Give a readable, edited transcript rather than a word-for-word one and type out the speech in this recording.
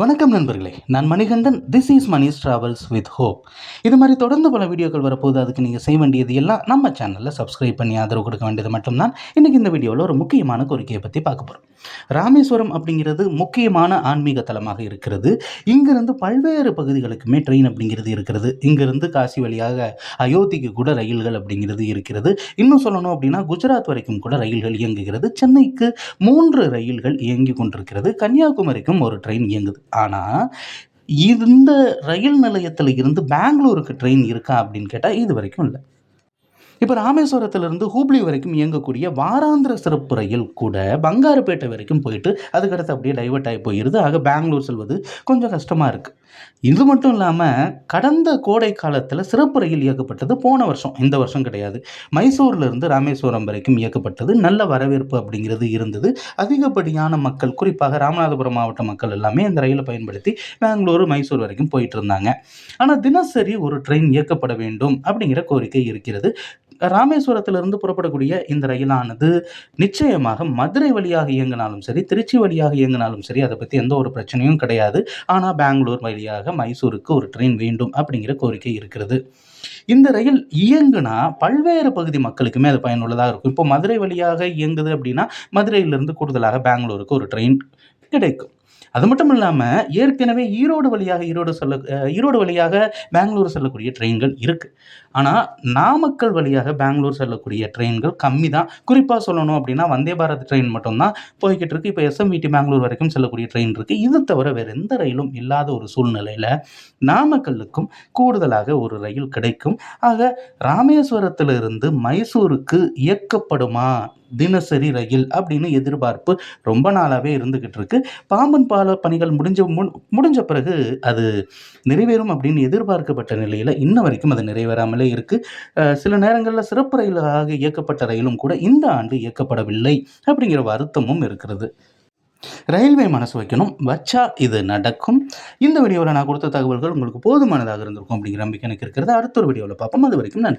வணக்கம் நண்பர்களே, நான் Manikandan. This is Mani's travels with hope. இது மாதிரி தொடர்ந்து பல வீடியோக்கள் வரப்போது. அதுக்கு நீங்கள் செய்ய வேண்டியது எல்லாம் நம்ம சேனலில் சப்ஸ்கிரைப் பண்ணி ஆதரவு கொடுக்க வேண்டியது மட்டும்தான். இன்றைக்கி இந்த வீடியோவில் ஒரு முக்கியமான கோரிக்கையை பற்றி பார்க்க போகிறோம். ராமேஸ்வரம் அப்படிங்கிறது முக்கியமான ஆன்மீக தலமாக இருக்கிறது. இங்கிருந்து பல்வேறு பகுதிகளுக்குமே ட்ரெயின் அப்படிங்கிறது இருக்கிறது. இங்கிருந்து காசி வழியாக அயோத்திக்கு கூட ரயில்கள் அப்படிங்கிறது இருக்கிறது. இன்னும் சொல்லணும் அப்படின்னா குஜராத் வரைக்கும் கூட ரயில்கள் இயங்குகிறது. சென்னைக்கு 3 ரயில்கள் இயங்கி கொண்டிருக்கிறது. கன்னியாகுமரிக்கும் ஒரு ட்ரெயின் இயங்குது. ஆனால் இந்த ரயில் நிலையத்தில் இருந்து பெங்களூருக்கு ட்ரெயின் இருக்கா அப்படின்னு கேட்டால் இது வரைக்கும் இல்லை. இப்போ ராமேஸ்வரத்திலிருந்து ஹூப்ளி வரைக்கும் இயங்கக்கூடிய வாராந்திர சிறப்பு ரயில் கூட பங்காருப்பேட்டை வரைக்கும் போயிட்டு அதுக்கடுத்து அப்படியே டைவர்ட் ஆகி போயிடுது. ஆக பெங்களூர் செல்வது கொஞ்சம் கஷ்டமாக இருக்குது. இது மட்டும் இல்லாமல் கடந்த கோடை காலத்தில் சிறப்பு ரயில் இயக்கப்பட்டது போன வருஷம், இந்த வருஷம் கிடையாது. மைசூர்லேருந்து ராமேஸ்வரம் வரைக்கும் இயக்கப்பட்டது. நல்ல வரவேற்பு அப்படிங்கிறது இருந்தது. அதிகப்படியான மக்கள், குறிப்பாக ராமநாதபுரம் மாவட்ட மக்கள் எல்லாமே இந்த ரயிலை பயன்படுத்தி பெங்களூரு மைசூர் வரைக்கும் போயிட்டு இருந்தாங்க. ஆனால் தினசரி ஒரு ட்ரெயின் இயக்கப்பட வேண்டும் அப்படிங்கிற கோரிக்கை இருக்கிறது. ராமேஸ்வரத்திலிருந்து புறப்படக்கூடிய இந்த ரயிலானது நிச்சயமாக மதுரை வழியாக இயங்கினாலும் சரி, திருச்சி வழியாக இயங்கினாலும் சரி, அதை பற்றி எந்த ஒரு பிரச்சனையும் கிடையாது. ஆனால் பெங்களூர் வழியாக மைசூருக்கு ஒரு ட்ரெயின் வேண்டும் அப்படிங்கிற கோரிக்கை இருக்கிறது. இந்த ரயில் இயங்குனா பல்வேறு பகுதி மக்களுக்குமே அது பயனுள்ளதாக இருக்கும். இப்போ மதுரை வழியாக இயங்குது அப்படின்னா மதுரையிலிருந்து கூடுதலாக பெங்களூருக்கு ஒரு ட்ரெயின் கிடைக்கும். அது மட்டும் இல்லாமல் ஏற்கனவே ஈரோடு வழியாக பெங்களூர் செல்லக்கூடிய ட்ரெயின்கள் இருக்குது. ஆனால் நாமக்கல் வழியாக பெங்களூர் செல்லக்கூடிய ட்ரெயின்கள் கம்மி தான். குறிப்பாக சொல்லணும் அப்படின்னா வந்தே பாரத் ட்ரெயின் மட்டும்தான் போய்கிட்டு இருக்குது. இப்போ எஸ்எம்விடி பெங்களூர் வரைக்கும் செல்லக்கூடிய ட்ரெயின் இருக்குது. இது தவிர வேறு எந்த ரயிலும் இல்லாத ஒரு சூழ்நிலையில் நாமக்கல்லுக்கும் கூடுதலாக ஒரு ரயில் கிடைக்கும். ஆக ராமேஸ்வரத்திலிருந்து மைசூருக்கு இயக்கப்படுமா தினசரி ரயில் அப்படின்னு எதிர்பார்ப்பு ரொம்ப நாளாகவே இருந்துகிட்டு இருக்கு. பாம்பன் பால பணிகள் முடிஞ்ச பிறகு அது நிறைவேறும் அப்படின்னு எதிர்பார்க்கப்பட்ட நிலையில் இன்ன வரைக்கும் அது நிறைவேறாமலே இருக்கு. சில நேரங்களில் சிறப்பு ரயிலாக இயக்கப்பட்ட ரயிலும் கூட இந்த ஆண்டு இயக்கப்படவில்லை அப்படிங்கிற வருத்தமும் இருக்கிறது. ரயில்வே மனசு வைக்கணும், வச்சா இது நடக்கும். இந்த வீடியோவில் நான் கொடுத்த தகவல்கள் உங்களுக்கு போதுமானதாக இருந்திருக்கும் அப்படிங்கிற நம்பிக்கை எனக்கு இருக்கிறது. அடுத்த ஒரு வீடியோவில் பார்ப்போம். அது வரைக்கும் நன்றி.